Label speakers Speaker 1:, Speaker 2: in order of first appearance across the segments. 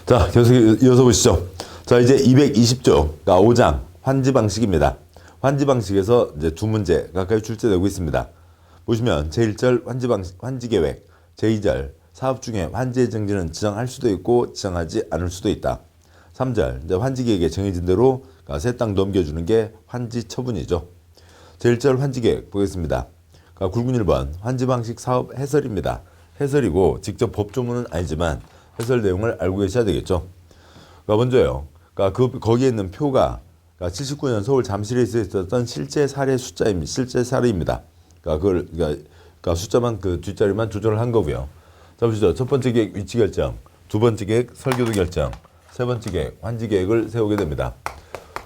Speaker 1: 자, 계속 이어서 보시죠. 자, 이제 220조, 5장 환지 방식입니다. 환지 방식에서 이제 두 문제 가까이 출제되고 있습니다. 보시면 제1절 환지 계획, 제2절 사업 중에 환지의 정지는 지정할 수도 있고 지정하지 않을 수도 있다. 3절 이제 환지 계획에 정해진 대로 새 땅 넘겨주는 게 환지 처분이죠. 제1절 환지 계획 보겠습니다. 굵은 1번 환지 방식 사업 해설입니다. 해설이고 직접 법조문은 아니지만 해설 내용을 알고 계셔야 되겠죠. 먼저요. 거기에 있는 표가 79년 서울 잠실에서 있었던 실제 사례 숫자입니다. 실제 사례입니다. 숫자만 뒷자리만 조절을 한 거고요. 자, 보시죠. 첫 번째 계획 위치 결정, 두 번째 계획 설계도 결정, 세 번째 계획 환지 계획을 세우게 됩니다.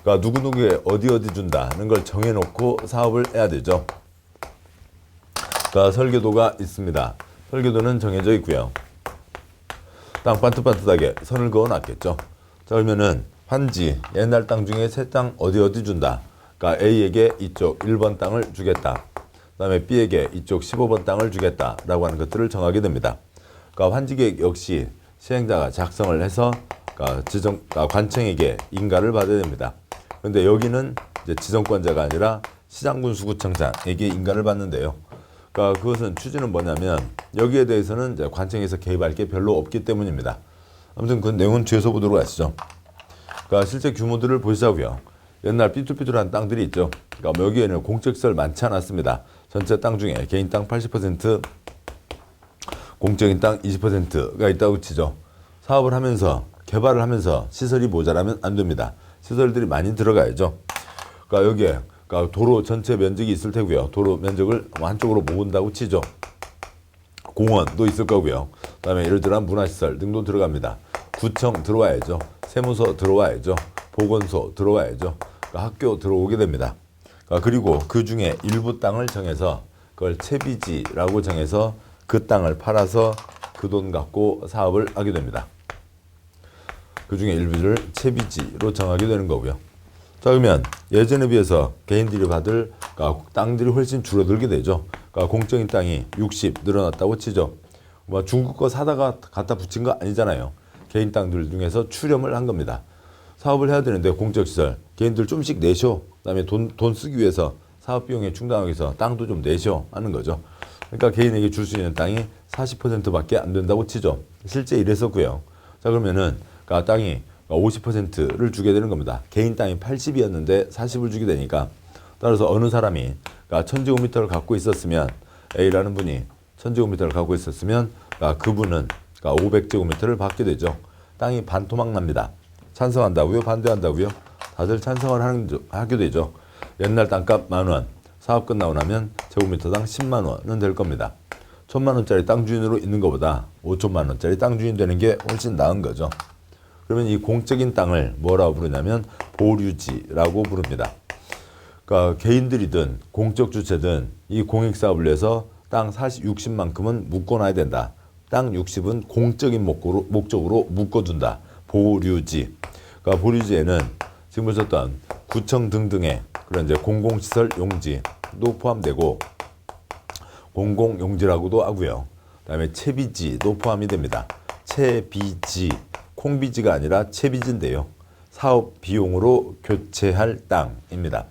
Speaker 1: 누구누구에 어디 준다는 걸 정해놓고 사업을 해야 되죠. 설계도가 있습니다. 설계도는 정해져 있고요. 땅 반듯반듯하게 선을 그어놨겠죠. 자, 그러면은 환지 옛날 땅 중에 새 땅 어디 준다. A에게 이쪽 1번 땅을 주겠다. 그 다음에 B에게 이쪽 15번 땅을 주겠다 라고 하는 것들을 정하게 됩니다. 환지 계획 역시 시행자가 작성을 해서 관청에게 인가를 받아야 됩니다. 그런데 여기는 이제 지정권자가 아니라 시장군수구청장에게 인가를 받는데요. 그것은 취지는 뭐냐면 여기에 대해서는 이제 관청에서 개입할 게 별로 없기 때문입니다. 아무튼 그 내용은 뒤에서 보도록 하시죠. 실제 규모들을 보시자고요. 옛날 삐뚤삐뚤한 땅들이 있죠. 여기에는 공적시설 많지 않았습니다. 전체 땅 중에 개인 땅 80%, 공적인 땅 20%가 있다고 치죠. 사업을 하면서 개발을 하면서 시설이 모자라면 안 됩니다. 시설들이 많이 들어가야죠. 여기에 도로 전체 면적이 있을 테고요. 도로 면적을 한쪽으로 모은다고 치죠. 공원도 있을 거고요. 그 다음에 이러저러한 문화시설 등도 들어갑니다. 구청 들어와야죠. 세무서 들어와야죠. 보건소 들어와야죠. 학교 들어오게 됩니다. 그리고 그 중에 일부 땅을 정해서 그걸 채비지라고 정해서 그 땅을 팔아서 그 돈 갖고 사업을 하게 됩니다. 그 중에 일부를 채비지로 정하게 되는 거고요. 자, 그러면 예전에 비해서 개인들이 받을 땅들이 훨씬 줄어들게 되죠. 공적인 땅이 60 늘어났다고 치죠. 중국 거 사다가 갖다 붙인 거 아니잖아요. 개인 땅들 중에서 출렴을 한 겁니다. 사업을 해야 되는데 공적시설 개인들 좀씩 내셔. 그다음에 돈 쓰기 위해서 사업 비용에 충당하기 위해서 땅도 좀 내셔 하는 거죠. 그러니까 개인에게 줄 수 있는 땅이 40%밖에 안 된다고 치죠. 실제 이랬었고요. 자, 그러면은 땅이 50%를 주게 되는 겁니다. 개인 땅이 80이었는데 40을 주게 되니까 따라서 어느 사람이 1000제곱미터를 갖고 있었으면 A라는 분이 1000제곱미터를 갖고 있었으면 그분은 500제곱미터를 받게 되죠. 땅이 반토막 납니다. 찬성한다고요? 반대한다고요? 다들 찬성을 하게 되죠. 옛날 땅값 10,000원, 사업 끝나고 나면 제곱미터당 10만 원은 될 겁니다. 1,000만 원짜리 땅 주인으로 있는 것보다 5천만 원짜리 땅 주인 되는 게 훨씬 나은 거죠. 그러면 이 공적인 땅을 뭐라고 부르냐면 보류지라고 부릅니다. 개인들이든 공적 주체든 이 공익사업을 위해서 땅 60만큼은 묶어놔야 된다. 땅 60은 공적인 목적으로 묶어둔다. 보류지. 보류지에는 지금 보셨던 구청 등등의 그런 이제 공공시설 용지도 포함되고 공공용지라고도 하고요. 그다음에 채비지도 포함이 됩니다. 채비지. 콩비지가 아니라 채비지인데요. 사업 비용으로 교체할 땅입니다.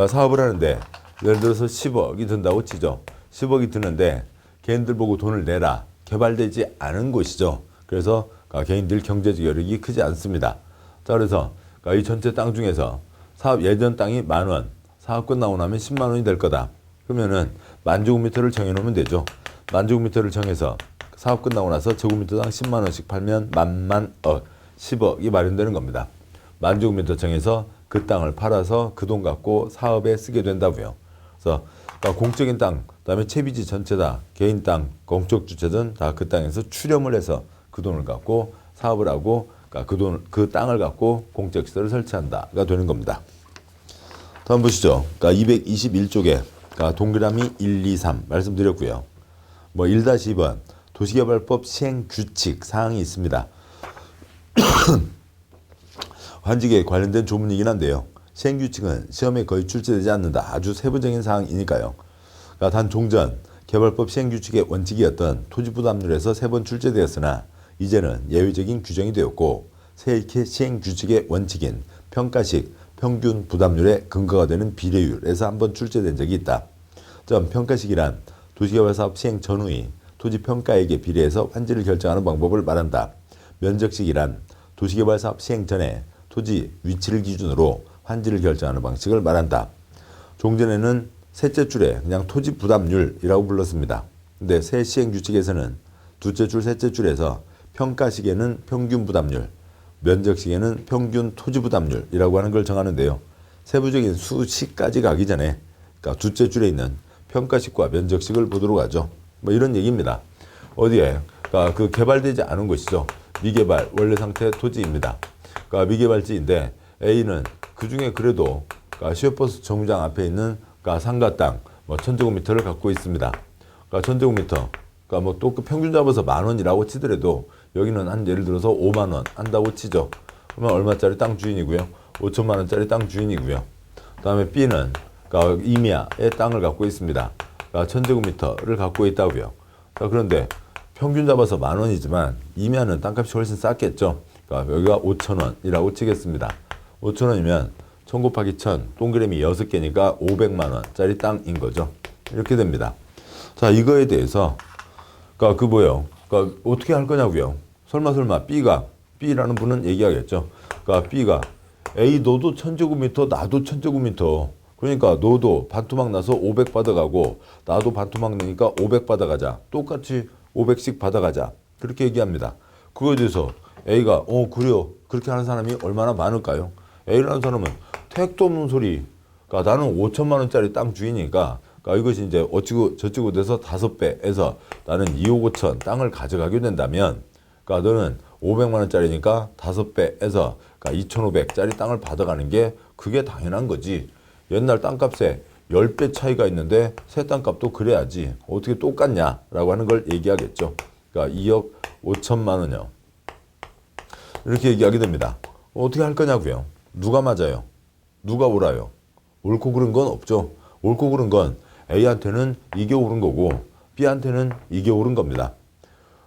Speaker 1: 사업을 하는데 예를 들어서 10억이 든다고 치죠. 10억이 드는데 개인들 보고 돈을 내라. 개발되지 않은 곳이죠. 그래서 개인들 경제적 여력이 크지 않습니다. 자, 그래서 이 전체 땅 중에서 사업 예전 땅이 10,000원, 사업 끝나고 나면 10만 원이 될 거다. 그러면은 10,000제곱미터를 정해놓으면 되죠. 10,000제곱미터를 정해서 사업 끝나고 나서 제곱미터당 10만 원씩 팔면 10억이 마련되는 겁니다. 10,000제곱미터 정해서 그 땅을 팔아서 그 돈 갖고 사업에 쓰게 된다고요. 그래서 공적인 땅, 그다음에 채비지 전체 다 개인 땅, 공적 주체든 다 그 땅에서 출렴을 해서 그 돈을 갖고 사업을 하고 그 땅을 갖고 공적시설을 설치한다가 되는 겁니다. 다음 보시죠. 221쪽에 동그라미 1, 2, 3 말씀드렸고요. 1-2번 도시개발법 시행규칙 사항이 있습니다. 환지계에 관련된 조문이긴 한데요. 시행규칙은 시험에 거의 출제되지 않는다. 아주 세부적인 사항이니까요. 단 종전 개발법 시행규칙의 원칙이었던 토지부담률에서 3번 출제되었으나 이제는 예외적인 규정이 되었고 세계 시행 규칙의 원칙인 평가식 평균 부담률의 근거가 되는 비례율에서 한번 출제된 적이 있다. 평가식이란 도시개발사업 시행 전후의 토지 평가액에 비례해서 환지를 결정하는 방법을 말한다. 면적식이란 도시개발사업 시행 전에 토지 위치를 기준으로 환지를 결정하는 방식을 말한다. 종전에는 셋째 줄에 그냥 토지 부담률이라고 불렀습니다. 근데 새 시행 규칙에서는 둘째 줄, 셋째 줄에서 평가식에는 평균 부담률, 면적식에는 평균 토지 부담률이라고 하는 걸 정하는데요. 세부적인 수식까지 가기 전에 그러니까 둘째 줄에 있는 평가식과 면적식을 보도록 하죠. 뭐 이런 얘기입니다. 어디에? 그러니까 그 개발되지 않은 곳이죠. 미개발 원래 상태 토지입니다. 그러니까 미개발지인데 A는 그 중에 그래도 그러니까 시외버스 정류장 앞에 있는 그러니까 상가 땅 뭐 1000제곱미터를 갖고 있습니다. 그러니까 1000제곱미터 그러니까 뭐 또 그 평균 잡아서 10,000원이라고 치더라도 여기는 한 예를 들어서 5만 원 한다고 치죠. 그러면 얼마짜리 땅 주인이고요. 5천만 원짜리 땅 주인이고요. 그다음에 B는 그러니까 임야의 땅을 갖고 있습니다. 그러니까 1000제곱미터를 갖고 있다고요. 그러니까 그런데 평균 잡아서 10,000원이지만 임야는 땅값이 훨씬 쌌겠죠. 그러니까 여기가 5,000원이라고 치겠습니다. 5,000원이면 1000 곱하기 1000 동그라미 6개니까 500만 원짜리 땅인 거죠. 이렇게 됩니다. 자, 이거에 대해서 그러니까 그 뭐예요? 그러니까 어떻게 할 거냐고요. 설마 B라는 분은 얘기하겠죠. 그러니까 B가 A 너도 1000제곱미터 나도 1000제곱미터 그러니까 너도 반토막 나서 500 받아가고 나도 반토막 내니까 500 받아가자. 똑같이 500씩 받아가자. 그렇게 얘기합니다. 그거에 대해서 A가 그래요. 그렇게 하는 사람이 얼마나 많을까요? A라는 사람은 택도 없는 소리. 그러니까 나는 5천만 원짜리 땅 주인이니까 그러니까 이것이 이제 어찌고 저찌고 돼서 5배에서 나는 2억 5천 땅을 가져가게 된다면 그러니까 너는 500만 원짜리니까 5배에서 그러니까 2,500짜리 땅을 받아가는 게 그게 당연한 거지. 옛날 땅값에 10배 차이가 있는데 새 땅값도 그래야지. 어떻게 똑같냐라고 하는 걸 얘기하겠죠. 그러니까 2억 5천만 원이요. 이렇게 얘기하게 됩니다. 어떻게 할 거냐고요. 누가 맞아요? 누가 옳아요? 옳고 그른 건 없죠. 옳고 그른 건 A한테는 이게 옳은 거고 B한테는 이게 옳은 겁니다.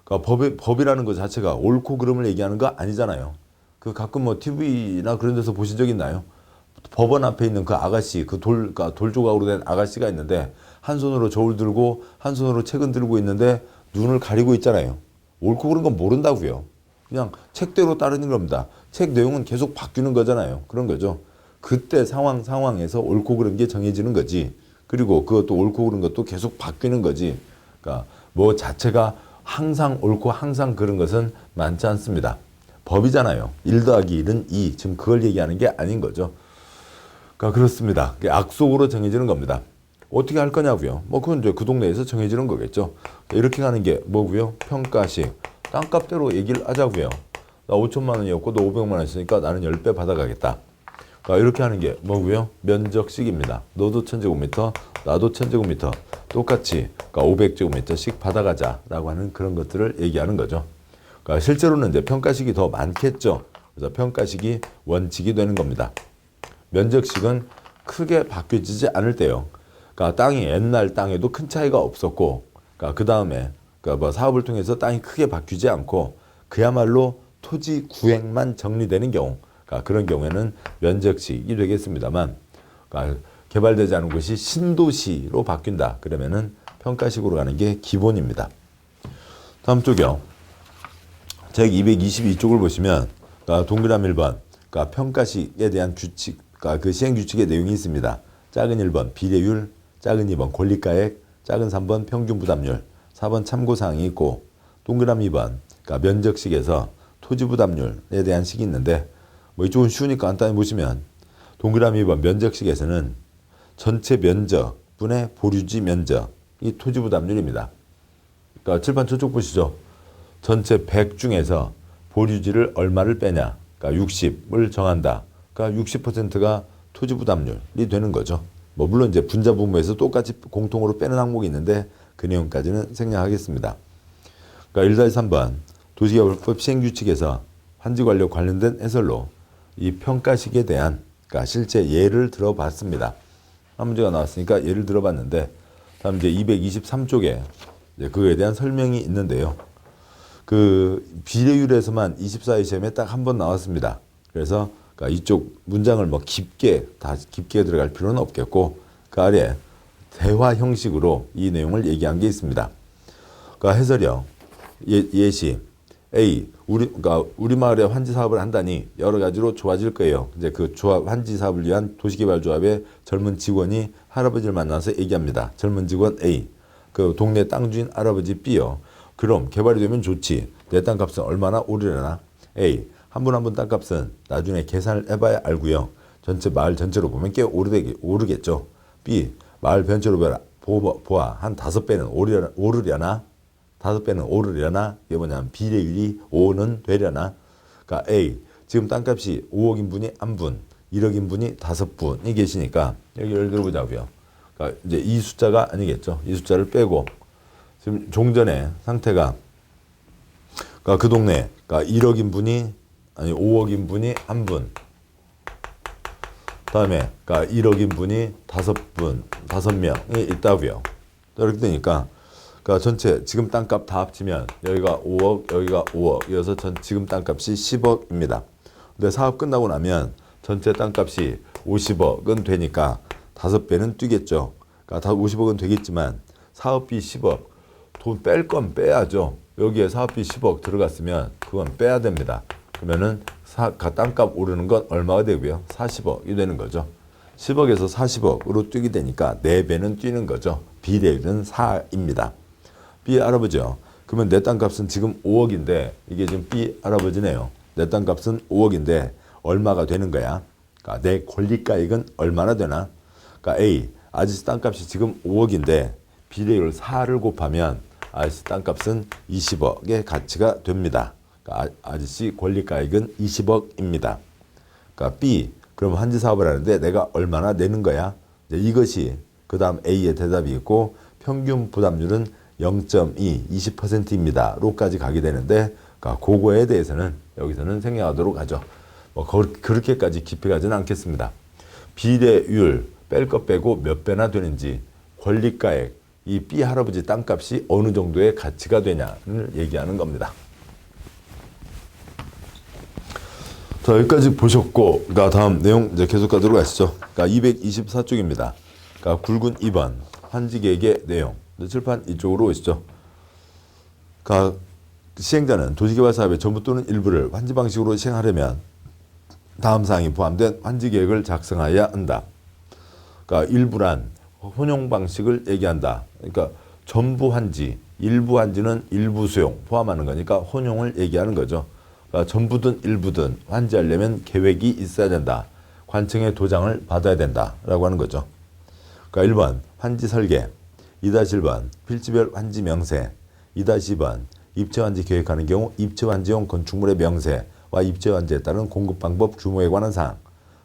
Speaker 1: 그러니까 법이라는 것 자체가 옳고 그름을 얘기하는 거 아니잖아요. 그 가끔 뭐 TV나 그런 데서 보신 적 있나요? 법원 앞에 있는 그 아가씨, 그러니까 돌 조각으로 된 아가씨가 있는데 한 손으로 저울 들고 한 손으로 책은 들고 있는데 눈을 가리고 있잖아요. 옳고 그른 건 모른다고요. 그냥 책대로 따르는 겁니다. 책 내용은 계속 바뀌는 거잖아요. 그런 거죠. 그때 상황에서 옳고 그른 게 정해지는 거지. 그리고 그것도 옳고 그른 것도 계속 바뀌는 거지. 그러니까 뭐 자체가 항상 옳고 항상 그른 것은 많지 않습니다. 법이잖아요. 1 더하기 1은 2. 지금 그걸 얘기하는 게 아닌 거죠. 그러니까 그렇습니다. 악속으로 정해지는 겁니다. 어떻게 할 거냐고요. 뭐 그건 이제 그 동네에서 정해지는 거겠죠. 이렇게 가는 게 뭐고요? 평가식. 땅값대로 얘기를 하자고요. 나 5천만 원이었고 너 500만 원 했으니까 나는 10배 받아가겠다. 그러니까 이렇게 하는 게 뭐고요? 면적식입니다. 너도 1000제곱미터, 나도 1000제곱미터 똑같이 그러니까 500제곱미터씩 받아가자라고 하는 그런 것들을 얘기하는 거죠. 그러니까 실제로는 이제 평가식이 더 많겠죠. 그래서 평가식이 원칙이 되는 겁니다. 면적식은 크게 바뀌지 않을 때요. 그러니까 땅이 옛날 땅에도 큰 차이가 없었고, 그러니까 그 다음에 그러니까 뭐 사업을 통해서 땅이 크게 바뀌지 않고 그야말로 토지 구획만 정리되는 경우, 그러니까 그런 경우에는 면적식이 되겠습니다만, 그러니까 개발되지 않은 곳이 신도시로 바뀐다. 그러면은 평가식으로 가는 게 기본입니다. 다음 쪽이요. 책 222쪽을 보시면, 그러니까 동그라미 1번, 그러니까 평가식에 대한 규칙, 그러니까 그 시행 규칙의 내용이 있습니다. 작은 1번 비례율, 작은 2번 권리가액, 작은 3번 평균 부담률, 4번 참고사항이 있고, 동그라미 2번, 그러니까 면적식에서 토지 부담률에 대한 식이 있는데, 뭐 이쪽은 쉬우니까 간단히 보시면, 동그라미 2번 면적식에서는 전체 면적분의 보류지 면적이 토지 부담률입니다. 그러니까 칠판 저쪽 보시죠. 전체 100 중에서 보류지를 얼마를 빼냐, 그러니까 60을 정한다. 그러니까 60%가 토지 부담률이 되는 거죠. 뭐 물론 이제 분자 부분에서 똑같이 공통으로 빼는 항목이 있는데 그 내용까지는 생략하겠습니다. 그러니까 1-3번 도시개발법 시행규칙에서 환지관리와 관련된 해설로 이 평가식에 대한 그러니까 실제 예를 들어봤습니다. 한 문제가 나왔으니까 예를 들어봤는데 다음 이제 223쪽에 이제 그거에 대한 설명이 있는데요. 그 비례율에서만 24회 시험에 딱 한 번 나왔습니다. 그래서 그러니까 이쪽 문장을 뭐 깊게 들어갈 필요는 없겠고 그 아래 대화 형식으로 이 내용을 얘기한 게 있습니다. 그러니까 해설이요. 예시 A 그러니까 우리 마을에 환지 사업을 한다니 여러 가지로 좋아질 거예요. 이제 그 환지 사업을 위한 도시개발조합의 젊은 직원이 할아버지를 만나서 얘기합니다. 젊은 직원 A 그 동네 땅 주인 할아버지 B요. 그럼 개발이 되면 좋지. 내 땅값은 얼마나 오르려나? A 한 분 한 분 땅값은 나중에 계산을 해봐야 알고요. 마을 전체로 보면 꽤 오르겠죠. B 마을 전체로 보아 한 5배는 오르려나? 5배는 오르려나? 이게 뭐냐면 비례율이 5는 되려나? 그러니까 A 지금 땅값이 5억인 분이 한 분, 1억인 분이 5분이 계시니까 여기 예를 들어보자고요. 그러니까 이제 이 숫자가 아니겠죠. 이 숫자를 빼고 지금 종전의 상태가 그러니까 그 동네 그러니까 1억인 분이 5억인 분이 한 분. 다음에 그러니까 1억인 분이 5명이 있다고요. 이렇게 되니까 그러니까 전체 지금 땅값 다 합치면 여기가 5억, 여기가 5억. 이어서 지금 땅값이 10억입니다. 근데 사업 끝나고 나면 전체 땅값이 50억은 되니까 5배는 뛰겠죠. 그러니까 다 50억은 되겠지만 사업비 10억. 돈 뺄 건 빼야죠. 여기에 사업비 10억 들어갔으면 그건 빼야 됩니다. 그러면은 땅값 오르는 건 얼마가 되고요? 40억이 되는 거죠. 10억에서 40억으로 뛰게 되니까 4배는 뛰는 거죠. 비례율은 4입니다. B 할아버지요. 그러면 내 땅값은 지금 5억인데 이게 지금 B 할아버지네요. 내 땅값은 5억인데 얼마가 되는 거야? 그러니까 내 권리가액은 얼마나 되나? 그러니까 A 아저씨 땅값이 지금 5억인데 비례율 4를 곱하면 아저씨 땅값은 20억의 가치가 됩니다. 그러니까 아저씨 권리가액은 20억입니다. 그러니까 B 그럼 환지 사업을 하는데 내가 얼마나 내는 거야? 이것이 그 다음 A의 대답이 있고 평균 부담률은 0.2, 20%입니다. 로까지 가게 되는데 그러니까 그거에 대해서는 여기서는 생략하도록 하죠. 뭐 그렇게까지 깊이 가지는 않겠습니다. 비례율 뺄 것 빼고 몇 배나 되는지 권리가액 이 B 할아버지 땅값이 어느 정도의 가치가 되냐를 얘기하는 겁니다. 자, 여기까지 보셨고, 그러니까 다음 내용 이제 계속 가도록 하시죠. 그러니까 224쪽입니다. 그러니까 굵은 2번 환지계획의 내용. 칠판 이쪽으로 오시죠. 그러니까 시행자는 도시개발 사업의 전부 또는 일부를 환지 방식으로 시행하려면 다음 사항이 포함된 환지계획을 작성해야 한다. 그러니까 일부란 혼용 방식을 얘기한다. 그러니까 전부 환지, 일부 환지는 일부 수용 포함하는 거니까 혼용을 얘기하는 거죠. 그러니까 전부든 일부든 환지하려면 계획이 있어야 된다. 관청의 도장을 받아야 된다라고 하는 거죠. 그러니까 1번 환지 설계, 2-1번 필지별 환지 명세, 2-2번 입체 환지 계획하는 경우 입체 환지용 건축물의 명세와 입체 환지에 따른 공급 방법 규모에 관한 사항,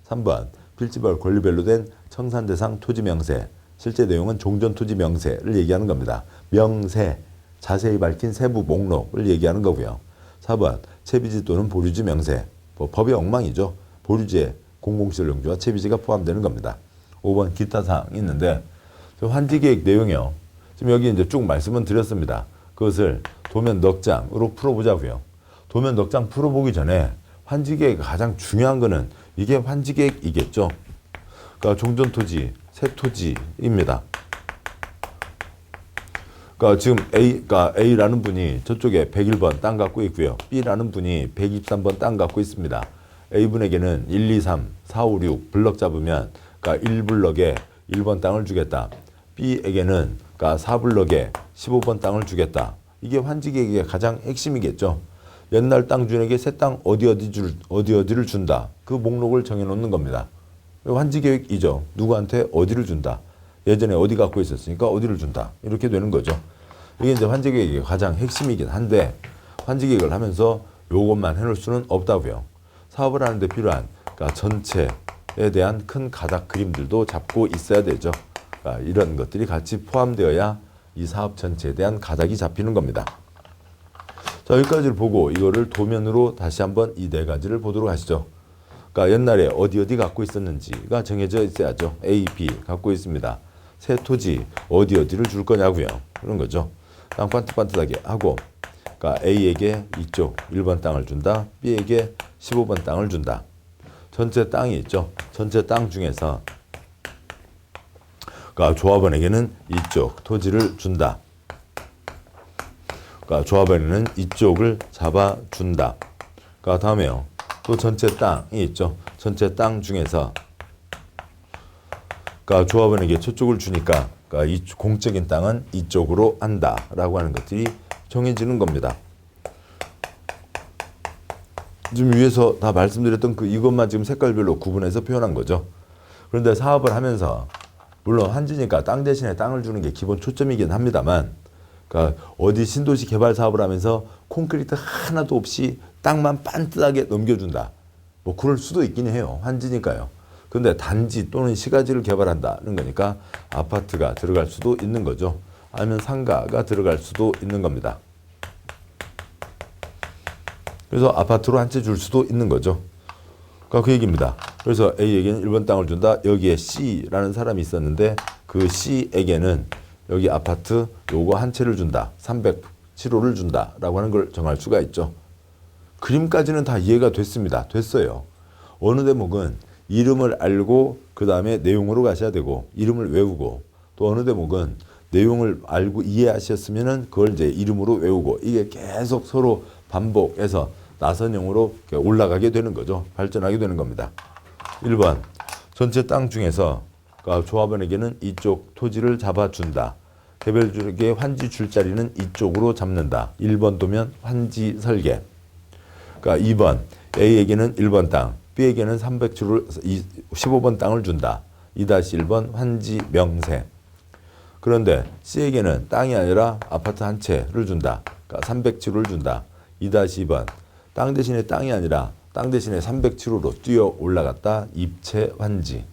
Speaker 1: 3번 필지별 권리별로 된 청산 대상 토지 명세, 실제 내용은 종전 토지 명세를 얘기하는 겁니다. 명세, 자세히 밝힌 세부 목록을 얘기하는 거고요. 4번 채비지 또는 보류지 명세, 법의 엉망이죠. 보류지에 공공시설용지와 채비지가 포함되는 겁니다. 5번 기타 사항이 있는데 환지계획 내용이요. 지금 여기 이제 쭉 말씀은 드렸습니다. 그것을 도면 넉 장으로 풀어보자고요. 도면 넉 장 풀어보기 전에 환지계획 가장 중요한 거는 이게 환지계획이겠죠. 그러니까 종전토지, 새토지입니다. 그러니까 지금 그러니까 A라는 분이 저쪽에 101번 땅 갖고 있고요. B라는 분이 123번 땅 갖고 있습니다. A분에게는 1, 2, 3, 4, 5, 6 블럭 잡으면 그러니까 1블럭에 1번 땅을 주겠다. B에게는 그러니까 4블럭에 15번 땅을 주겠다. 이게 환지계획의 가장 핵심이겠죠. 옛날 땅 주인에게 새 땅 어디를 준다. 그 목록을 정해놓는 겁니다. 환지계획이죠. 누구한테 어디를 준다. 예전에 어디 갖고 있었으니까 어디를 준다. 이렇게 되는 거죠. 이게 이제 환지계획의 가장 핵심이긴 한데 환지계획을 하면서 요것만 해놓을 수는 없다고요. 사업을 하는데 필요한 그러니까 전체에 대한 큰 가닥 그림들도 잡고 있어야 되죠. 그러니까 이런 것들이 같이 포함되어야 이 사업 전체에 대한 가닥이 잡히는 겁니다. 자, 여기까지를 보고 이거를 도면으로 다시 한번 이 네 가지를 보도록 하시죠. 그러니까 옛날에 어디 갖고 있었는지가 정해져 있어야죠. A, B 갖고 있습니다. 새 토지 어디를 줄 거냐고요. 그런 거죠. 땅 반듯반듯하게 하고 그러니까 A에게 이쪽 1번 땅을 준다. B에게 15번 땅을 준다. 전체 땅이 있죠. 전체 땅 중에서 그러니까 조합원에게는 이쪽 토지를 준다. 그러니까 조합원에는 이쪽을 잡아준다. 그러니까 다음에요. 또 전체 땅이 있죠. 전체 땅 중에서 그러니까 조합원에게 저쪽을 주니까 그러니까 이 공적인 땅은 이쪽으로 한다라고 하는 것들이 정해지는 겁니다. 지금 위에서 다 말씀드렸던 이것만 지금 색깔별로 구분해서 표현한 거죠. 그런데 사업을 하면서 물론 환지니까 땅 대신에 땅을 주는 게 기본 초점이긴 합니다만, 그러니까 어디 신도시 개발 사업을 하면서 콘크리트 하나도 없이 땅만 반듯하게 넘겨준다. 뭐 그럴 수도 있긴 해요. 환지니까요. 근데 단지 또는 시가지를 개발한다는 거니까 아파트가 들어갈 수도 있는 거죠. 아니면 상가가 들어갈 수도 있는 겁니다. 그래서 아파트로 한 채 줄 수도 있는 거죠. 그러니까 그 얘기입니다. 그래서 A에게는 1번 땅을 준다. 여기에 C라는 사람이 있었는데 그 C에게는 여기 아파트 요거 한 채를 준다. 307호를 준다. 라고 하는 걸 정할 수가 있죠. 그림까지는 다 이해가 됐습니다. 됐어요. 어느 대목은 이름을 알고 그 다음에 내용으로 가셔야 되고 이름을 외우고, 또 어느 대목은 내용을 알고 이해하셨으면은 그걸 이제 이름으로 외우고, 이게 계속 서로 반복해서 나선형으로 올라가게 되는 거죠. 발전하게 되는 겁니다. 1번 전체 땅 중에서 조합원에게는 이쪽 토지를 잡아준다. 개별주에게 환지 줄 자리는 이쪽으로 잡는다. 1번 도면 환지 설계. 그러니까 2번 A에게는 1번 땅, B에게는 15번 땅을 준다. 2-1번 환지 명세. 그런데 C에게는 땅이 아니라 아파트 한 채를 준다. 그러니까 307호를 준다. 2-2번 땅 대신에 땅이 아니라 땅 대신에 307호로 뛰어 올라갔다. 입체 환지.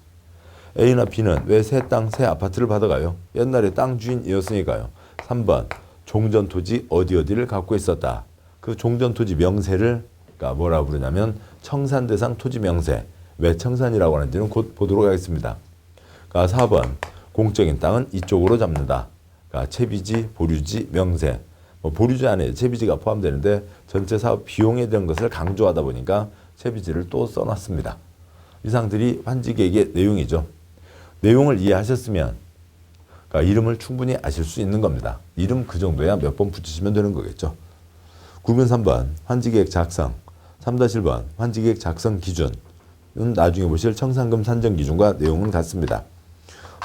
Speaker 1: A나 B는 왜 새 땅, 새 아파트를 받아가요? 옛날에 땅 주인이었으니까요. 3번 종전 토지 어디를 갖고 있었다. 그 종전 토지 명세를 그러니까 뭐라고 부르냐면 청산 대상 토지 명세. 왜 청산이라고 하는지는 곧 보도록 하겠습니다. 그러니까 4번 공적인 땅은 이쪽으로 잡는다. 그러니까 채비지, 보류지, 명세. 보류지 안에 채비지가 포함되는데 전체 사업 비용에 대한 것을 강조하다 보니까 채비지를 또 써놨습니다. 이상들이 환지계획의 내용이죠. 내용을 이해하셨으면 그러니까 이름을 충분히 아실 수 있는 겁니다. 이름 그 정도야 몇 번 붙이시면 되는 거겠죠. 9번 3번 환지계획 작성. 3-1번 환지계획 작성 기준은 나중에 보실 청산금 산정 기준과 내용은 같습니다.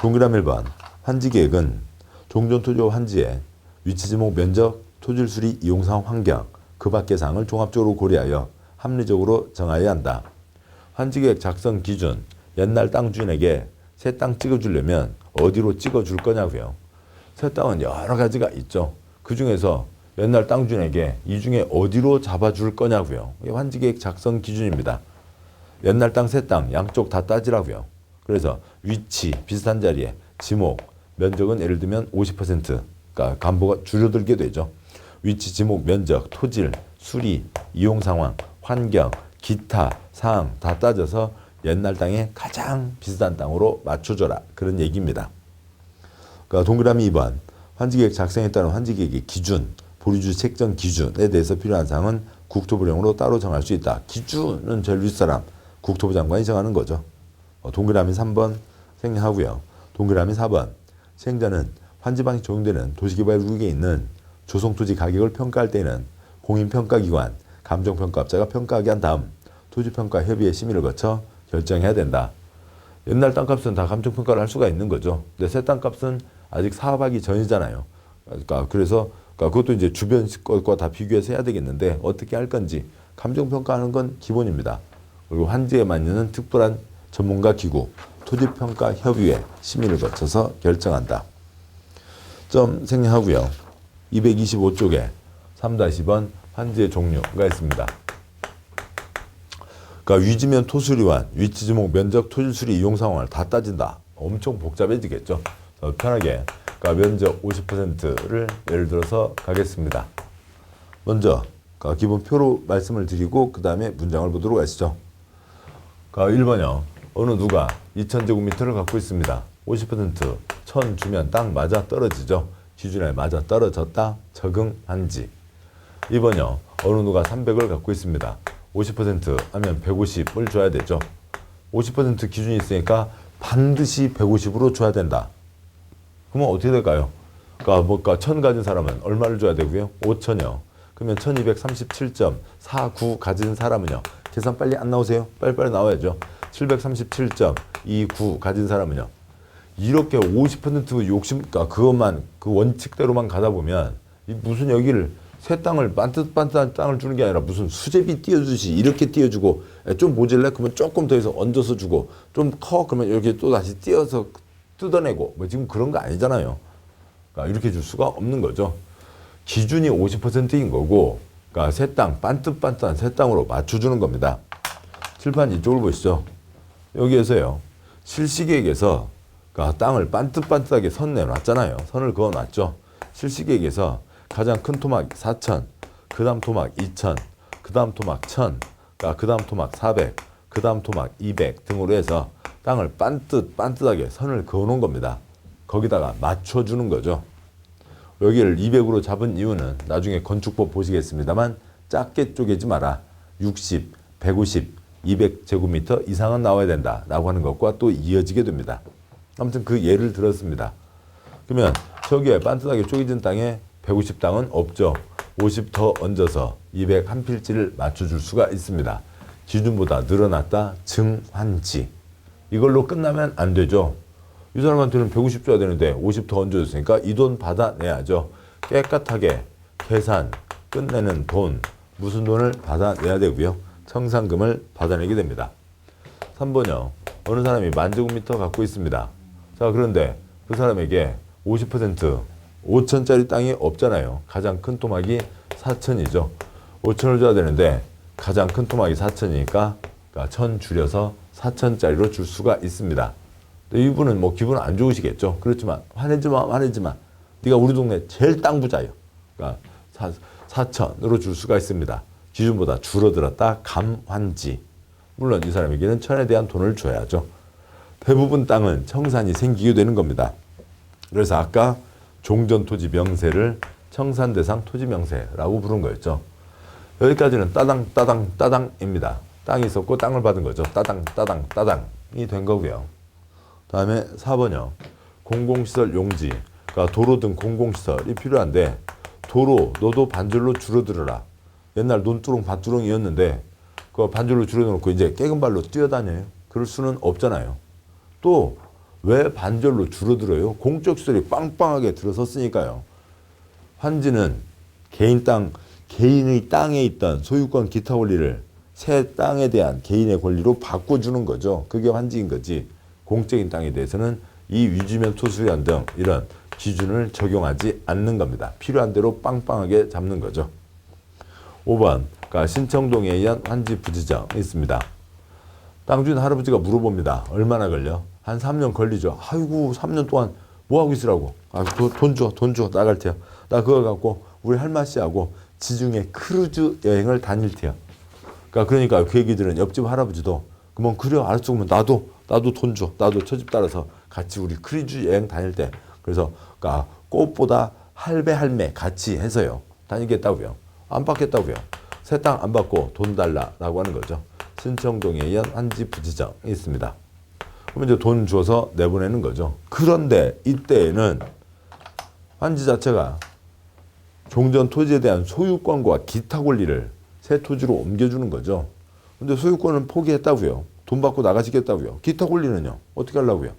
Speaker 1: 동그라미 1번 환지계획은 종전토지와 환지의 위치지목 면적, 토질 수리, 이용상 환경, 그 밖의 사항을 종합적으로 고려하여 합리적으로 정하여야 한다. 환지계획 작성 기준, 옛날 땅 주인에게 새 땅 찍어주려면 어디로 찍어줄 거냐고요. 새 땅은 여러 가지가 있죠. 그 중에서 옛날 땅 주인에게 이 중에 어디로 잡아줄 거냐고요. 이게 환지계획 작성 기준입니다. 옛날 땅, 새 땅 양쪽 다 따지라고요. 그래서 위치, 비슷한 자리에 지목, 면적은 예를 들면 50%, 그러니까 간보가 줄어들게 되죠. 위치, 지목, 면적, 토질, 수리, 이용 상황, 환경, 기타 사항 다 따져서 옛날 땅에 가장 비슷한 땅으로 맞춰줘라. 그런 얘기입니다. 그러니까 동그라미 2번 환지계획 작성에 따른 환지계획의 기준, 보류주 책정 기준에 대해서 필요한 사항은 국토부령으로 따로 정할 수 있다. 기준은 제일 윗사람 국토부 장관이 정하는 거죠. 동그라미 3번 생략하고요. 동그라미 4번 시행자는 환지방이 적용되는 도시개발구역에 있는 조성토지 가격을 평가할 때에는 공인평가기관, 감정평가업자가 평가하게 한 다음 토지평가협의회 심의를 거쳐 결정해야 된다. 옛날 땅값은 다 감정평가를 할 수가 있는 거죠. 근데 새 땅값은 아직 사업하기 전이잖아요. 그러니까 그래서 그것도 이제 주변 것과 다 비교해서 해야 되겠는데 어떻게 할 건지 감정평가하는 건 기본입니다. 그리고 환지에 맞는 특별한 전문가 기구, 토지평가협의회 심의를 거쳐서 결정한다. 점 생략하고요. 225쪽에 3-2번 환지의 종류가 있습니다. 그러니까 위지면 토수리완, 위치지목, 면적, 토질수리, 이용 상황을 다 따진다. 엄청 복잡해지겠죠. 편하게 그러니까 면적 50%를 예를 들어서 가겠습니다. 먼저 그러니까 기본 표로 말씀을 드리고 그 다음에 문장을 보도록 하시죠. 그러니까 1번요. 어느 누가 2000제곱미터를 갖고 있습니다. 50% 1000 주면 딱 맞아 떨어지죠. 기준에 맞아 떨어졌다. 적응한지. 2번요. 어느 누가 300을 갖고 있습니다. 50% 하면 150을 줘야 되죠. 50% 기준이 있으니까 반드시 150으로 줘야 된다. 그러면 어떻게 될까요? 그러니까 1000 가진 사람은 얼마를 줘야 되고요? 5000이요. 그러면 1237.49 가진 사람은요. 계산 빨리 안 나오세요? 빨리빨리 나와야죠. 737.29 가진 사람은요. 이렇게 50% 욕심, 그러니까 그것만, 그 원칙대로만 가다 보면 무슨 여기를 새 땅을 반듯반듯한 땅을 주는 게 아니라 무슨 수제비 띄워주듯이 이렇게 띄워주고 좀 모질래? 그러면 조금 더 해서 얹어서 주고 좀 커? 그러면 이렇게 또 다시 띄어서 뜯어내고 뭐 지금 그런 거 아니잖아요. 그러니까 이렇게 줄 수가 없는 거죠. 기준이 50%인 거고 그러니까 새 땅, 반듯반듯한 새 땅으로 맞춰주는 겁니다. 칠판 이쪽을 보시죠. 여기에서요. 실시계획에서 그러니까 땅을 반듯반듯하게 선 내놨잖아요. 선을 그어놨죠. 실시계획에서 가장 큰 토막 4,000, 그 다음 토막 2,000, 그 다음 토막 1,000, 그 다음 토막 400, 그 다음 토막 200 등으로 해서 땅을 반듯하게 선을 그어놓은 겁니다. 거기다가 맞춰주는 거죠. 여기를 200으로 잡은 이유는 나중에 건축법 보시겠습니다만 작게 쪼개지 마라. 60, 150, 200제곱미터 이상은 나와야 된다라고 하는 것과 또 이어지게 됩니다. 아무튼 그 예를 들었습니다. 그러면 저기에 반듯하게 쪼개진 땅에 150 땅은 없죠. 50 더 얹어서 200 한 필지를 맞춰줄 수가 있습니다. 기준보다 늘어났다 증환치. 이걸로 끝나면 안 되죠. 이 사람한테는 150 줘야 되는데 50 더 얹어줬으니까 이 돈 받아내야죠. 깨끗하게 계산 끝내는 돈, 무슨 돈을 받아내야 되고요. 청산금을 받아내게 됩니다. 3번요. 어느 사람이 10,000제곱미터 갖고 있습니다. 자, 그런데 그 사람에게 50% 5,000짜리 땅이 없잖아요. 가장 큰 토막이 4,000이죠. 5,000을 줘야 되는데 가장 큰 토막이 4,000이니까 1,000 줄여서 4,000짜리로 줄 수가 있습니다. 근데 이분은 뭐 기분 안 좋으시겠죠. 그렇지만 화내지 마. 네가 우리 동네 제일 땅 부자예요. 그러니까 4,000으로 줄 수가 있습니다. 기준보다 줄어들었다 감환지. 물론 이 사람에게는 1,000에 대한 돈을 줘야죠. 대부분 땅은 청산이 생기게 되는 겁니다. 그래서 아까 종전토지 명세를 청산대상 토지명세라고 부른 거였죠. 여기까지는 따당입니다. 땅이 있었고 땅을 받은 거죠. 따당이 된 거고요. 다음에 4번이요. 공공시설 용지, 그러니까 도로 등 공공시설이 필요한데 도로 너도 반절로 줄어들어라. 옛날 논두렁 밭두렁이었는데 그 반절로 줄여놓고 이제 깨금 발로 뛰어다녀요. 그럴 수는 없잖아요. 또 왜 반절로 줄어들어요? 공적 시설이 빵빵하게 들어섰으니까요. 환지는 개인의 땅에 있던 소유권 기타 권리를 새 땅에 대한 개인의 권리로 바꿔주는 거죠. 그게 환지인 거지. 공적인 땅에 대해서는 이 위주면 토수연 등 이런 기준을 적용하지 않는 겁니다. 필요한 대로 빵빵하게 잡는 거죠. 5번, 그러니까 신청동에 의한 환지 부지정이 있습니다. 땅 주인 할아버지가 물어봅니다. 얼마나 걸려? 한 3년 걸리죠. 아이고 3년 동안 뭐 하고 있으라고? 돈 줘. 나갈 테요. 나 그거 갖고 우리 할머니하고 지중해 크루즈 여행을 다닐 테요. 그러니까 그 얘기들은 옆집 할아버지도 그러면 그래 알았어. 그러면 나도 돈 줘. 나도 처집 따라서 같이 우리 크루즈 여행 다닐 때 그래서 그러니까 꽃보다 할배 같이 해서요. 다니겠다고요. 안 받겠다고요. 새 땅 안 받고 돈 달라라고 하는 거죠. 신청동에 의한 환지 부지정이 있습니다. 그러면 이제 돈 줘서 내보내는 거죠. 그런데 이때에는 환지 자체가 종전 토지에 대한 소유권과 기타 권리를 새 토지로 옮겨주는 거죠. 근데 소유권은 포기했다고요. 돈 받고 나가시겠다고요. 기타 권리는요. 어떻게 하려고요?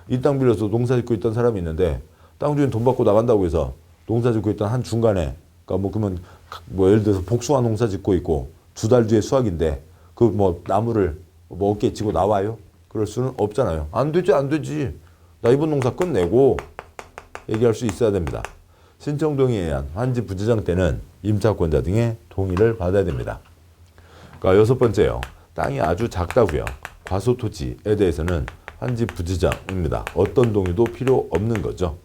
Speaker 1: 이 땅 빌려서 농사 짓고 있던 사람이 있는데 땅 주인 돈 받고 나간다고 해서 농사 짓고 있던 한 중간에 그러니까 그러면 예를 들어서 복숭아 농사 짓고 있고 2달 뒤에 수확인데 그 나무를 어깨에 지고 나와요? 그럴 수는 없잖아요. 안 되지. 나 이번 농사 끝내고 얘기할 수 있어야 됩니다. 신청동의에 의한 환지 부지정 때는 임차권자 등의 동의를 받아야 됩니다. 그러니까 6번째요. 땅이 아주 작다고요. 과소토지에 대해서는 환지 부지정입니다. 어떤 동의도 필요 없는 거죠.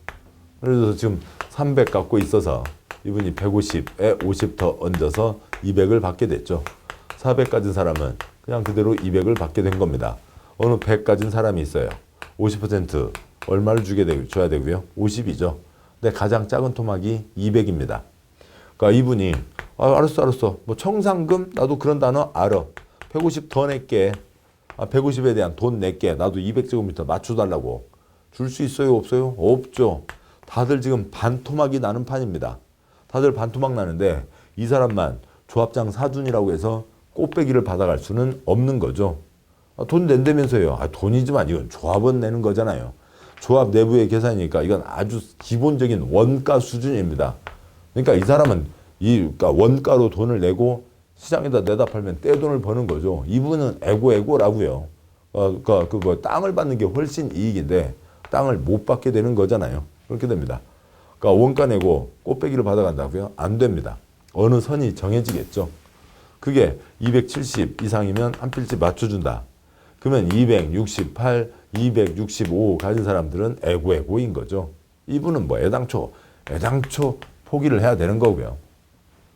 Speaker 1: 그래서 지금 300 갖고 있어서 이분이 150에 50 더 얹어서 200을 받게 됐죠. 400 가진 사람은 그냥 그대로 200을 받게 된 겁니다. 어느 100 가진 사람이 있어요. 50% 얼마를 줘야 되고요? 50이죠. 근데 가장 작은 토막이 200입니다. 그러니까 이분이 알았어. 뭐 청산금 나도 그런 단어 알아. 150 더 낼게. 150에 대한 돈 낼게. 나도 200제곱미터 맞춰달라고. 줄 수 있어요? 없어요? 없죠. 다들 지금 반토막이 나는 판입니다. 다들 반토막 나는데 이 사람만 조합장 사준이라고 해서 꽃배기를 받아갈 수는 없는 거죠. 돈 낸다면서요. 돈이지만 이건 조합은 내는 거잖아요. 조합 내부의 계산이니까 이건 아주 기본적인 원가 수준입니다. 그러니까 이 사람은 그러니까 원가로 돈을 내고 시장에다 내다 팔면 떼돈을 버는 거죠. 이분은 에고라고요. 뭐 땅을 받는 게 훨씬 이익인데 땅을 못 받게 되는 거잖아요. 그렇게 됩니다. 그러니까 원가 내고 꽃배기를 받아간다고요? 안 됩니다. 어느 선이 정해지겠죠. 그게 270 이상이면 한 필지 맞춰준다. 그러면 268, 265 가진 사람들은 에고인 거죠. 이분은 뭐 애당초 포기를 해야 되는 거고요.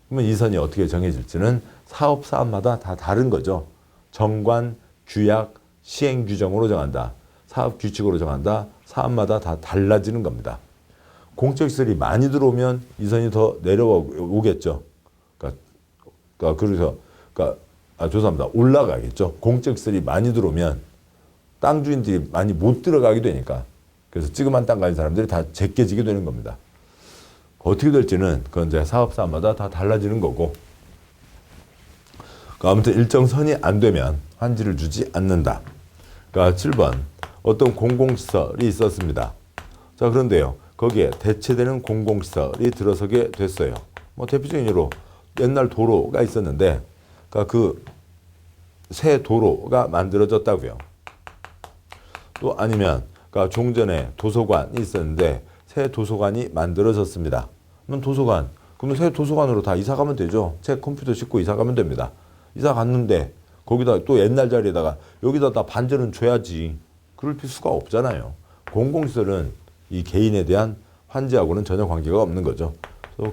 Speaker 1: 그러면 이 선이 어떻게 정해질지는 사업마다 다 다른 거죠. 정관, 규약, 시행 규정으로 정한다. 사업 규칙으로 정한다. 사업마다 다 달라지는 겁니다. 공적시설이 많이 들어오면 이 선이 더 내려오겠죠. 죄송합니다. 올라가겠죠. 공적시설이 많이 들어오면 땅 주인들이 많이 못 들어가게 되니까. 그래서 찌그만 땅 가진 사람들이 다 제껴지게 되는 겁니다. 어떻게 될지는 그건 이제 사업사마다 다 달라지는 거고. 아무튼 일정 선이 안 되면 환지를 주지 않는다. 그러니까 7번 어떤 공공시설이 있었습니다. 자, 그런데요. 거기에 대체되는 공공시설이 들어서게 됐어요. 뭐 대표적인 예로 옛날 도로가 있었는데 그 새 도로가 만들어졌다고요. 또 아니면 종전에 도서관이 있었는데 새 도서관이 만들어졌습니다. 그러면 새 도서관으로 다 이사 가면 되죠. 책 컴퓨터 싣고 이사 가면 됩니다. 이사 갔는데 거기다 또 옛날 자리에다가 여기다 다 반전은 줘야지. 그럴 필요가 없잖아요. 공공시설은 이 개인에 대한 환지하고는 전혀 관계가 없는 거죠.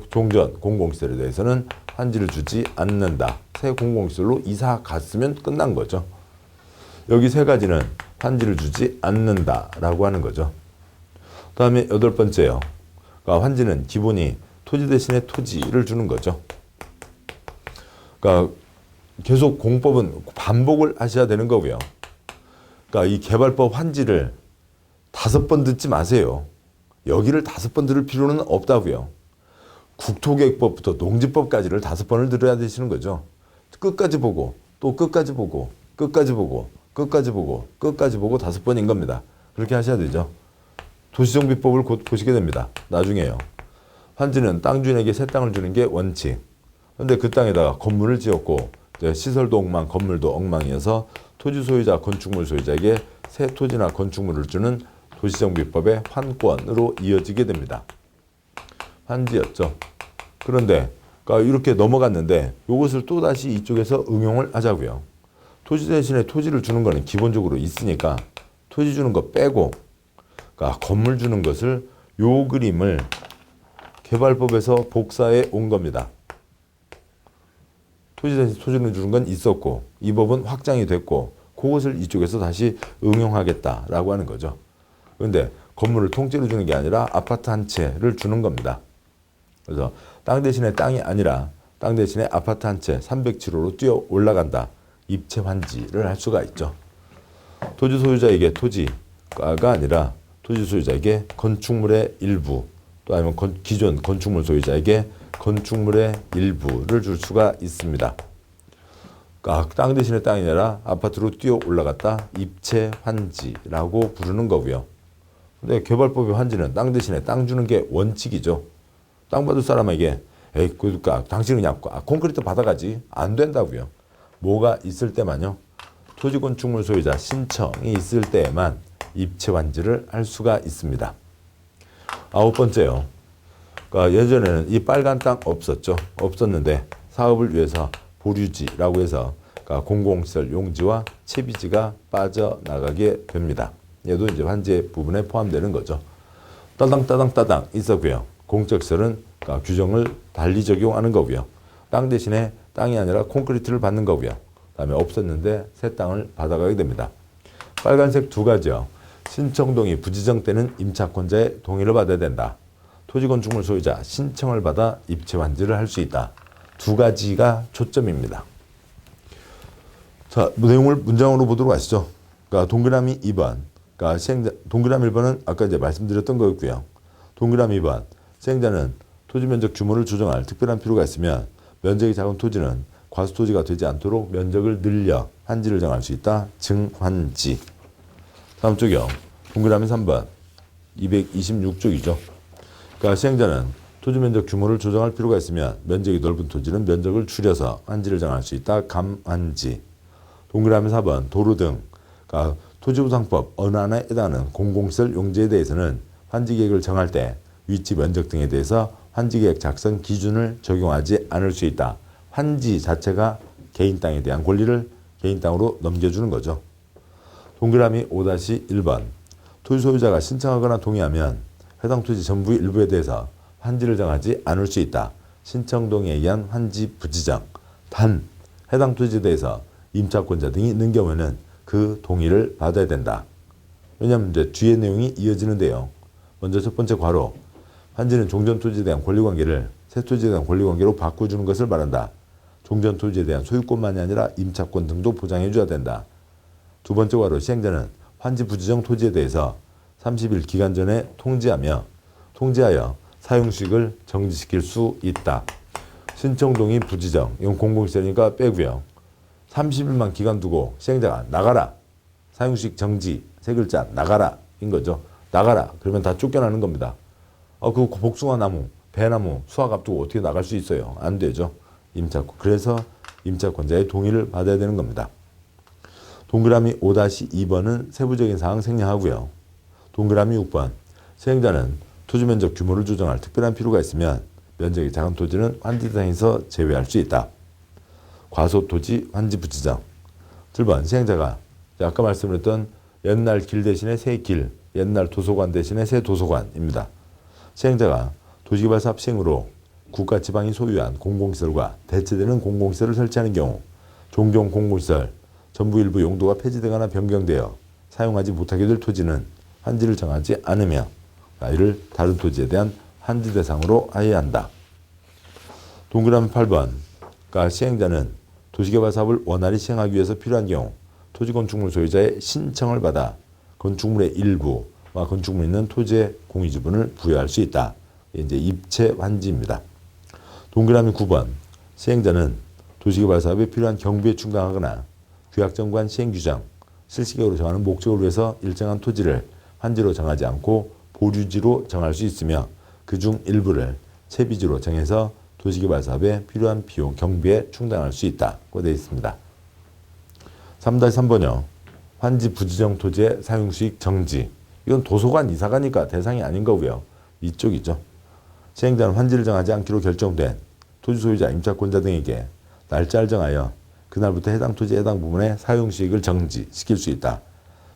Speaker 1: 종전 공공시설에 대해서는 환지를 주지 않는다. 새 공공시설로 이사 갔으면 끝난 거죠. 여기 세 가지는 환지를 주지 않는다라고 하는 거죠. 다음에 8번째요. 그러니까 환지는 기본이 토지 대신에 토지를 주는 거죠. 그러니까 계속 공법은 반복을 하셔야 되는 거고요. 그러니까 이 개발법 환지를 5번 듣지 마세요. 여기를 5번 들을 필요는 없다고요. 국토계획법부터 농지법까지를 5번을 들어야 되시는 거죠. 끝까지 보고 또 끝까지 보고 끝까지 보고 끝까지 보고 끝까지 보고 5번인 겁니다. 그렇게 하셔야 되죠. 도시정비법을 곧 보시게 됩니다. 나중에요. 환지는 땅 주인에게 새 땅을 주는 게 원칙. 그런데 그 땅에다가 건물을 지었고 시설도 엉망, 건물도 엉망이어서 토지 소유자, 건축물 소유자에게 새 토지나 건축물을 주는 도시정비법의 환권으로 이어지게 됩니다. 환지였죠. 그런데 이렇게 넘어갔는데 이것을 또다시 이쪽에서 응용을 하자고요. 토지 대신에 토지를 주는 거는 기본적으로 있으니까 토지 주는 거 빼고 건물 주는 것을 요 그림을 개발법에서 복사해 온 겁니다. 토지 대신 토지를 주는 건 있었고 이 법은 확장이 됐고 그것을 이쪽에서 다시 응용하겠다라고 하는 거죠. 그런데 건물을 통째로 주는 게 아니라 아파트 한 채를 주는 겁니다. 그래서 땅 대신에 땅이 아니라 땅 대신에 아파트 한 채 307호로 뛰어 올라간다. 입체 환지를 할 수가 있죠. 토지 소유자에게 토지가 아니라 토지 소유자에게 건축물의 일부 또 아니면 기존 건축물 소유자에게 건축물의 일부를 줄 수가 있습니다. 땅 대신에 땅이 아니라 아파트로 뛰어 올라갔다. 입체 환지라고 부르는 거고요. 근데 개발법의 환지는 땅 대신에 땅 주는 게 원칙이죠. 땅 받을 사람에게 그러니까 당신은 그냥 콘크리트 받아가지 안 된다고요. 뭐가 있을 때만요. 토지 건축물 소유자 신청이 있을 때에만 입체 환지를 할 수가 있습니다. 9번째요. 그러니까 예전에는 이 빨간 땅 없었죠. 없었는데 사업을 위해서 보류지라고 해서 그러니까 공공시설 용지와 채비지가 빠져나가게 됩니다. 얘도 이제 환지 부분에 포함되는 거죠. 따당 있었고요. 공적시설은 그러니까 규정을 달리 적용하는 거고요. 땅 대신에 땅이 아니라 콘크리트를 받는 거고요. 그다음에 없었는데 새 땅을 받아가게 됩니다. 빨간색 2가지요. 신청 동의 부지정 때는 임차권자의 동의를 받아야 된다. 토지 건축물 소유자 신청을 받아 입체 환지를 할 수 있다. 두 가지가 초점입니다. 자, 내용을 문장으로 보도록 하시죠. 그러니까 동그라미 2번. 그러니까 시행자, 동그라미 1번은 아까 이제 말씀드렸던 거였고요. 동그라미 2번. 시행자는 토지 면적 규모를 조정할 특별한 필요가 있으면 면적이 작은 토지는 과수 토지가 되지 않도록 면적을 늘려 환지를 정할 수 있다. 증환지. 다음 쪽이요. 동그라미 3번. 226쪽이죠. 그러니까 시행자는 토지 면적 규모를 조정할 필요가 있으면 면적이 넓은 토지는 면적을 줄여서 환지를 정할 수 있다. 감환지. 동그라미 4번. 도로 등. 그러니까 토지보상법 어느 하나에 해당하는 공공시설 용지에 대해서는 환지계획을 정할 때 위치 면적 등에 대해서 환지계획 작성 기준을 적용하지 않을 수 있다. 환지 자체가 개인 땅에 대한 권리를 개인 땅으로 넘겨주는 거죠. 동그라미 5-1번. 토지 소유자가 신청하거나 동의하면 해당 토지 전부 일부에 대해서 환지를 정하지 않을 수 있다. 신청 동의에 의한 환지 부지정. 단 해당 토지에 대해서 임차권자 등이 있는 경우에는 그 동의를 받아야 된다. 왜냐하면 이제 뒤에 내용이 이어지는데요. 먼저 첫 번째 괄호. 환지는 종전 토지에 대한 권리관계를 새 토지에 대한 권리관계로 바꿔주는 것을 말한다. 종전 토지에 대한 소유권만이 아니라 임차권 등도 보장해줘야 된다. 두 번째 괄호. 시행자는 환지 부지정 토지에 대해서 30일 기간 전에 통지하여 사용식을 정지시킬 수 있다. 신청 동의 부지정. 이건 공공시설이니까 빼고요. 30일만 기간 두고 시행자가 나가라. 사용식 정지. 세 글자 나가라. 인 거죠. 나가라. 그러면 다 쫓겨나는 겁니다. 그 복숭아 나무, 배나무, 수확 앞두고 어떻게 나갈 수 있어요? 안 되죠. 임차권. 그래서 임차권자의 동의를 받아야 되는 겁니다. 동그라미 5-2번은 세부적인 사항 생략하고요. 동그라미 6번. 시행자는 토지 면적 규모를 조정할 특별한 필요가 있으면 면적이 작은 토지는 환지 대상에서 제외할 수 있다. 과소 토지 환지 부지정. 7번. 시행자가 아까 말씀드렸던 옛날 길 대신에 새 길, 옛날 도서관 대신에 새 도서관입니다. 시행자가 도시개발사업 시행으로 국가 지방이 소유한 공공시설과 대체되는 공공시설을 설치하는 경우 종종 공공시설 전부 일부 용도가 폐지되거나 변경되어 사용하지 못하게 될 토지는 환지를 정하지 않으며 이를 다른 토지에 대한 환지 대상으로 하여야 한다. 동그라미 8번. 그러니까 시행자는 도시개발사업을 원활히 시행하기 위해서 필요한 경우 토지건축물 소유자의 신청을 받아 건축물의 일부와 건축물 있는 토지의 공유지분을 부여할 수 있다. 이제 입체 환지입니다. 동그라미 9번. 시행자는 도시개발사업에 필요한 경비에 충당하거나 규약정관 시행규정, 실시계획으로 정하는 목적을 위해서 일정한 토지를 환지로 정하지 않고 보류지로 정할 수 있으며 그중 일부를 채비지로 정해서 도시개발사업에 필요한 비용 경비에 충당할 수 있다고 되어 있습니다. 3-3번요. 환지 부지정 토지의 사용수익 정지. 이건 도서관 이사가니까 대상이 아닌 거고요. 이쪽이죠. 시행자는 환지를 정하지 않기로 결정된 토지 소유자, 임차권자 등에게 날짜를 정하여 그날부터 해당 토지 해당 부분의 사용수익을 정지시킬 수 있다.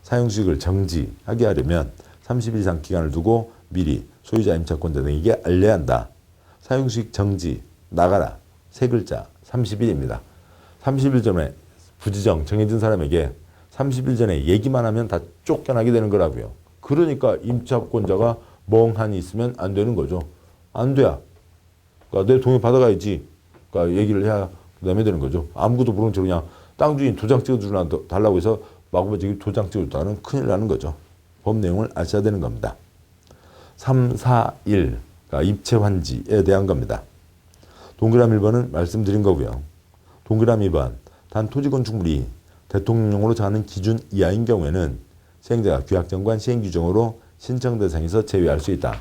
Speaker 1: 사용수익을 정지하게 하려면 30일 이상 기간을 두고 미리 소유자, 임차권자 등에게 알려야 한다. 사용수익 정지, 나가라. 세 글자, 30일입니다. 30일 전에 부지정 정해진 사람에게 30일 전에 얘기만 하면 다 쫓겨나게 되는 거라고요. 그러니까 임차권자가 멍하니 있으면 안 되는 거죠. 안 돼야. 그러니까 내 동의 받아가야지. 그러니까 얘기를 해야 그 다음에 되는 거죠. 아무것도 모르는 채 그냥 땅 주인 도장 찍어달라고 해서 마구마구 도장 찍어줬다가는 큰일 나는 거죠. 법 내용을 아셔야 되는 겁니다. 3-4-1. 그러니까 입체 환지에 대한 겁니다. 동그라미 1번은 말씀드린 거고요. 동그라미 2번. 단 토지 건축물이 대통령령으로 정하는 기준 이하인 경우에는 시행자가 규약정관 시행규정으로 신청 대상에서 제외할 수 있다.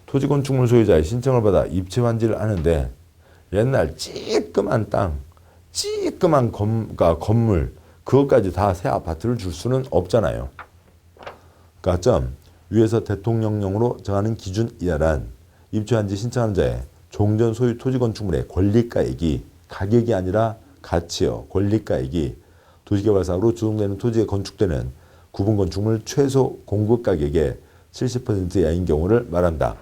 Speaker 1: 토지 건축물 소유자의 신청을 받아 입체 환지를 하는데 옛날 찌끄만 땅, 찌끄만 건물 그것까지 다 새 아파트를 줄 수는 없잖아요. 그러니까 점 위에서 대통령령으로 정하는 기준 이하란 입체 환지 신청하는 자의 종전 소유 토지 건축물의 권리가액이 가격이 아니라 가치요. 권리가액이 도시개발사업으로 주동되는 토지에 건축되는 구분 건축물 최소 공급 가격의 70% 이하인 경우를 말한다.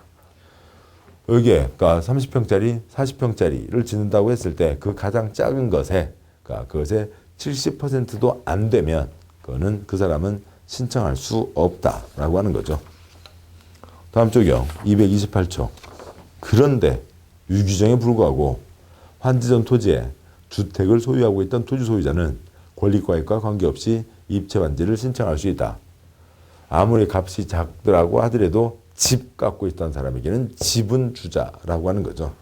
Speaker 1: 여기에 그러니까 30평짜리, 40평짜리를 짓는다고 했을 때 그 가장 작은 것에 그러니까 그것의 70%도 안 되면 그거는 그 사람은 신청할 수 없다라고 하는 거죠. 다음 쪽이요. 228초. 그런데 유규정에 불구하고 환지 전 토지에 주택을 소유하고 있던 토지 소유자는 권리과액과 관계없이 입체 환지를 신청할 수 있다. 아무리 값이 작더라고 하더라도 집 갖고 있던 사람에게는 지분주자라고 하는 거죠.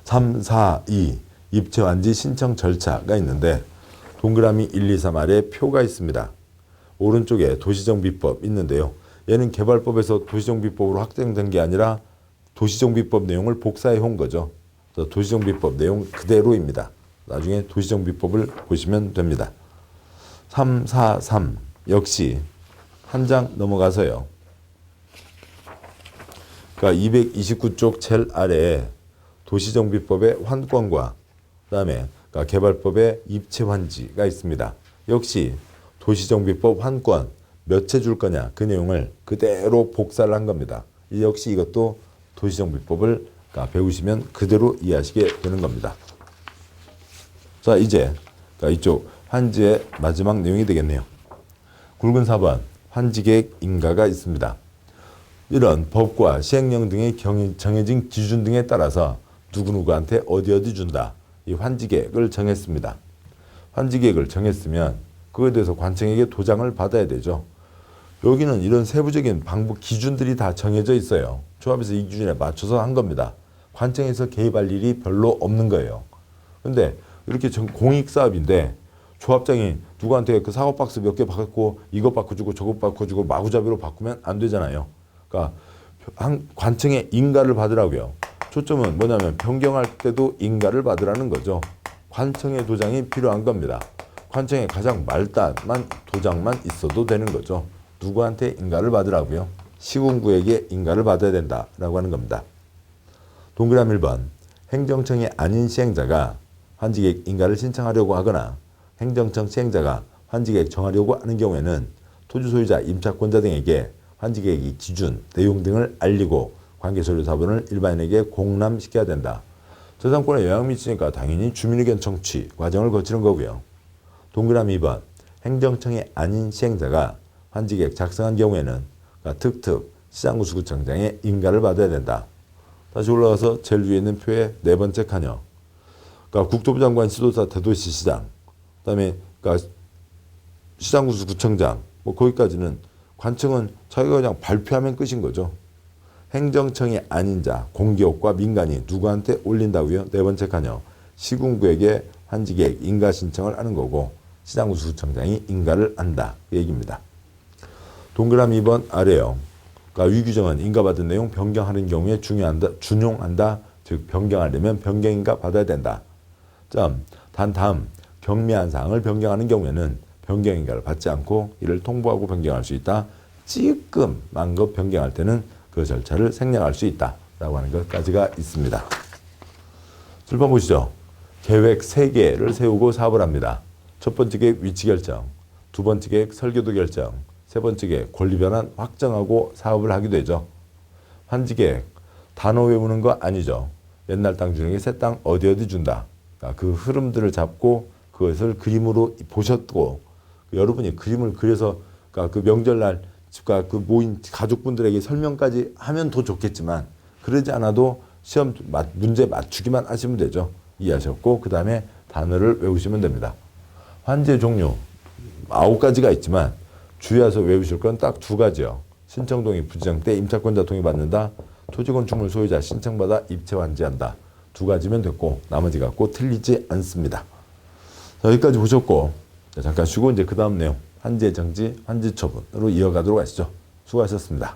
Speaker 1: 3, 4, 2 입체 환지 신청 절차가 있는데 동그라미 1, 2, 3 아래 표가 있습니다. 오른쪽에 도시정비법 있는데요. 얘는 개발법에서 도시정비법으로 확정된 게 아니라 도시정비법 내용을 복사해 온 거죠. 도시정비법 내용 그대로입니다. 나중에 도시정비법을 보시면 됩니다. 3, 4, 3 역시 한 장 넘어가서요. 그러니까 229쪽 제일 아래에 도시정비법의 환권과 그다음에 그러니까 개발법의 입체환지가 있습니다. 역시 도시정비법 환권 몇 채 줄 거냐 그 내용을 그대로 복사를 한 겁니다. 역시 이것도 도시정비법을 그러니까 배우시면 그대로 이해하시게 되는 겁니다. 자 이제 그러니까 이쪽 환지의 마지막 내용이 되겠네요. 굵은 4번 환지계획 인가가 있습니다. 이런 법과 시행령 등의 정해진 기준 등에 따라서 누구누구한테 어디 준다. 이 환지계획을 정했습니다. 환지계획을 정했으면 그거에 대해서 관청에게 도장을 받아야 되죠. 여기는 이런 세부적인 방법 기준들이 다 정해져 있어요. 조합에서 이 기준에 맞춰서 한 겁니다. 관청에서 개입할 일이 별로 없는 거예요. 근데 이렇게 공익사업인데 조합장이 누구한테 그 사과박스 몇 개 받고 이것 바꿔주고 저것 바꿔주고 마구잡이로 바꾸면 안 되잖아요. 그러니까 관청의 인가를 받으라고요. 초점은 뭐냐면 변경할 때도 인가를 받으라는 거죠. 관청의 도장이 필요한 겁니다. 관청의 가장 말단만 도장만 있어도 되는 거죠. 누구한테 인가를 받으라고요? 시군구에게 인가를 받아야 된다라고 하는 겁니다. 동그라미 1번 행정청이 아닌 시행자가 환지계획 인가를 신청하려고 하거나 행정청 시행자가 환지계획 정하려고 하는 경우에는 토지 소유자, 임차권자 등에게 환지계획의 기준, 내용 등을 알리고 관계소유 사본을 일반인에게 공람시켜야 된다. 저작권에 영향 미치니까 당연히 주민의견 청취 과정을 거치는 거고요. 동그라미 2번 행정청이 아닌 시행자가 환지계획 작성한 경우에는 그러니까 특특 시장구수구청장의 인가를 받아야 된다. 다시 올라가서 제일 위에 있는 표의 네 번째 칸이요. 그러니까 국토부 장관, 시도사, 대도시시장, 그다음에 그러니까 시장구수구청장 뭐 거기까지는 관청은 자기가 그냥 발표하면 끝인 거죠. 행정청이 아닌 자, 공기업과 민간이 누구한테 올린다고요? 네 번째 칸이요. 시군구에게 환지계획 인가 신청을 하는 거고 시장구수구청장이 인가를 한다. 그 얘기입니다. 동그라미 2번 아래요. 그러니까 위규정은 인가받은 내용 변경하는 경우에 준용한다. 즉 변경하려면 변경인가 받아야 된다. 단 다음 경미한 사항을 변경하는 경우에는 변경인가를 받지 않고 이를 통보하고 변경할 수 있다. 찌끔한 것 변경할 때는 그 절차를 생략할 수 있다. 라고 하는 것까지가 있습니다. 출판 보시죠. 계획 3개를 세우고 사업을 합니다. 첫 번째 계획 위치 결정, 두 번째 계획 설계도 결정, 세 번째 계획 권리 변환 확정하고 사업을 하게 되죠. 환지계획 단어 외우는 거 아니죠. 옛날 땅 주인에게 새 땅 어디 준다. 그러니까 그 흐름들을 잡고 그것을 그림으로 보셨고 여러분이 그림을 그려서 그러니까 그 명절날 집과 그 모인 가족분들에게 설명까지 하면 더 좋겠지만 그러지 않아도 시험 문제 맞추기만 하시면 되죠. 이해하셨고 그 다음에 단어를 외우시면 됩니다. 환지의 종류 9가지가 있지만 주의해서 외우실 건 딱 2가지요. 신청동의 부지정 때 임차권자 동의 받는다. 토지건축물 소유자 신청받아 입체 환지한다. 2가지면 됐고 나머지 갖고 틀리지 않습니다. 자, 여기까지 보셨고 잠깐 쉬고 이제 그 다음 내용 환지의 정지, 환지 처분으로 이어가도록 하시죠. 수고하셨습니다.